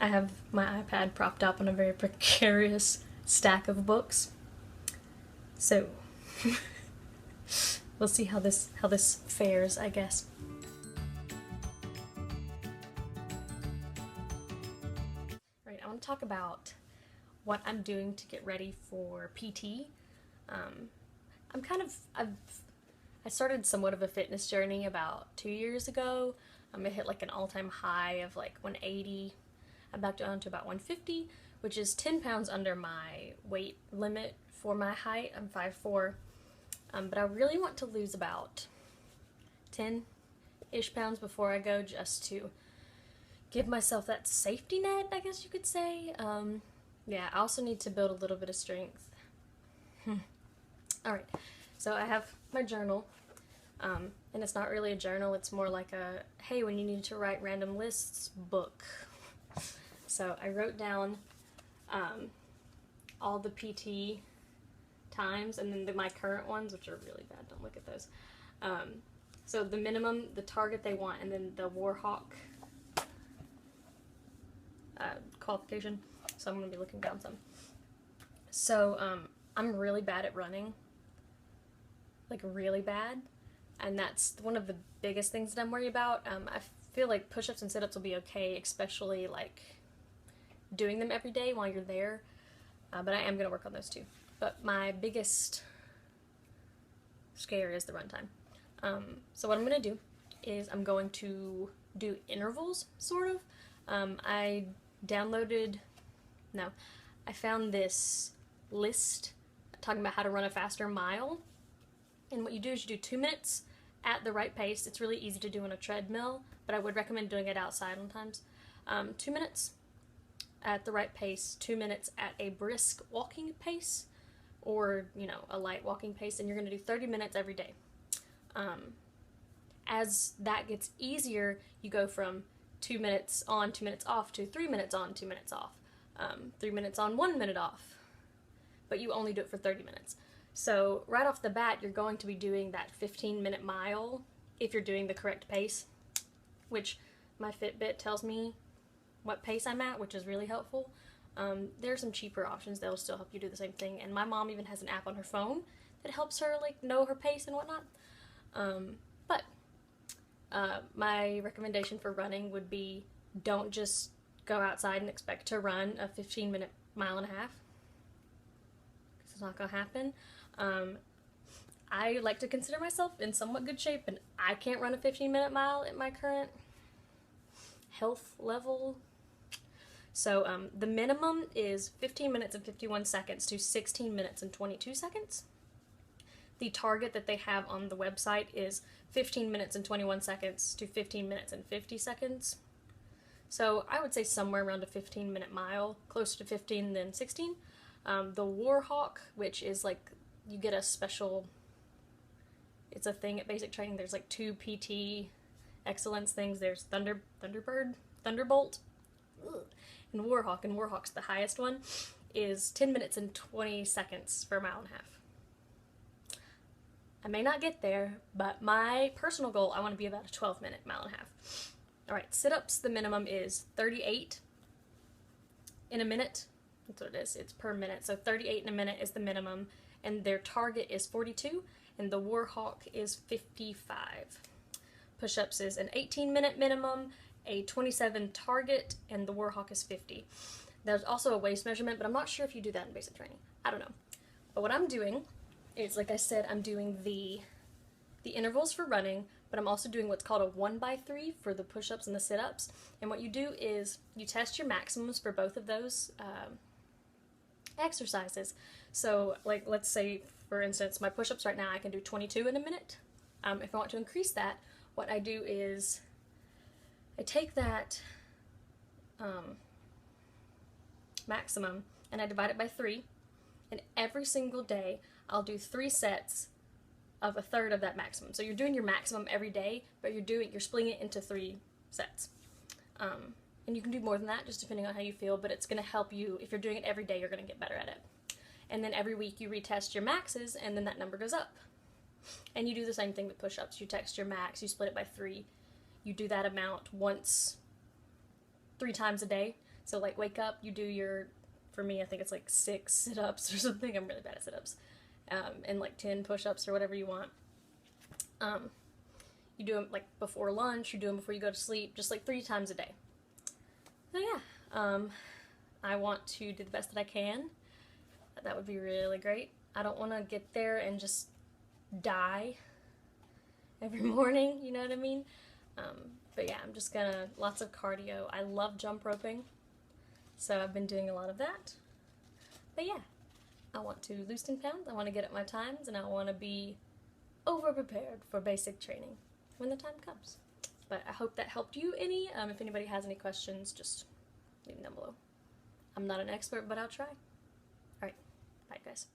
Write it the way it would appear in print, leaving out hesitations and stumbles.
I have my iPad propped up on a very precarious stack of books. So we'll see how this fares, I guess. Right, I want to talk about what I'm doing to get ready for PT. Um, I'm kind of I started somewhat of a fitness journey about 2 years ago. I hit like an all-time high of like 180. I'm back down to about 150, which is 10 pounds under my weight limit for my height. I'm 5'4", but I really want to lose about 10-ish pounds before I go, just to give myself that safety net, I guess you could say. Yeah, I also need to build a little bit of strength. Alright, so I have my journal, and it's not really a journal, it's more like a, hey, when you need to write random lists book. So I wrote down all the PT times, and then my current ones, which are really bad, don't look at those. So the minimum, the target they want, and then the Warhawk qualification. So I'm going to be looking down some. So I'm really bad at running, like really bad, and that's one of the biggest things that I'm worried about. I feel like push-ups and sit-ups will be okay, especially like doing them every day while you're there, but I am going to work on those too. But my biggest scare is the run time. So what I'm going to do is I'm going to do intervals, sort of. I downloaded, no, I found this list talking about how to run a faster mile. And what you do is you do 2 minutes at the right pace. It's really easy to do on a treadmill, but I would recommend doing it outside sometimes. 2 minutes at the right pace, 2 minutes at a brisk walking pace, or, you know, a light walking pace, and you're going to do 30 minutes every day. As that gets easier, you go from 2 minutes on, 2 minutes off to 3 minutes on, 2 minutes off. 3 minutes on, 1 minute off. But you only do it for 30 minutes. So right off the bat, you're going to be doing that 15-minute mile if you're doing the correct pace, which my Fitbit tells me what pace I'm at, which is really helpful. There are some cheaper options that'll still help you do the same thing, and my mom even has an app on her phone that helps her like know her pace and whatnot. But my recommendation for running would be, don't just go outside and expect to run a 15-minute mile and a half. It's not gonna happen. I like to consider myself in somewhat good shape, and I can't run a 15-minute mile at my current health level. So the minimum is 15 minutes and 51 seconds to 16 minutes and 22 seconds. The target that they have on the website is 15 minutes and 21 seconds to 15 minutes and 50 seconds. So I would say somewhere around a 15-minute mile, closer to 15 than 16. The Warhawk, which is like, you get a special, it's a thing at basic training. There's like 2 PT excellence things. There's Thunderbird, Thunderbolt, and Warhawk's the highest one, is 10 minutes and 20 seconds for a mile and a half. I may not get there, but my personal goal, I want to be about a 12-minute mile and a half. Alright, sit-ups, the minimum is 38 in a minute. That's what it is. It's per minute. So 38 in a minute is the minimum, and their target is 42, and the Warhawk is 55. Push-ups is an 18-minute minimum, a 27 target, and the Warhawk is 50. There's also a waist measurement, but I'm not sure if you do that in basic training. I don't know. But what I'm doing is, like I said, I'm doing the intervals for running, but I'm also doing what's called a 1x3 for the push-ups and the sit-ups. And what you do is you test your maximums for both of those exercises. So, like, let's say, for instance, my push-ups right now, I can do 22 in a minute. If I want to increase that, what I do is I take that maximum and I divide it by 3, and every single day I'll do 3 sets of a third of that maximum. So you're doing your maximum every day, but you're splitting it into 3 sets. And you can do more than that, just depending on how you feel, but it's going to help you. If you're doing it every day, you're going to get better at it. And then every week you retest your maxes, and then that number goes up. And you do the same thing with push-ups. You text your max, you split it by 3. You do that amount once, 3 times a day. So like wake up, you do your, for me I think it's like 6 sit-ups or something. I'm really bad at sit-ups. And like 10 push-ups or whatever you want. You do them like before lunch, you do them before you go to sleep, just like 3 times a day. So yeah, I want to do the best that I can. That would be really great. I don't want to get there and just die every morning, you know what I mean? But yeah, I'm just gonna, lots of cardio. I love jump roping, so I've been doing a lot of that. But yeah, I want to lose 10 pounds, I want to get up my times, and I want to be over-prepared for basic training when the time comes. But I hope that helped you any. If anybody has any questions, just leave them down below. I'm not an expert, but I'll try. Alright, bye guys.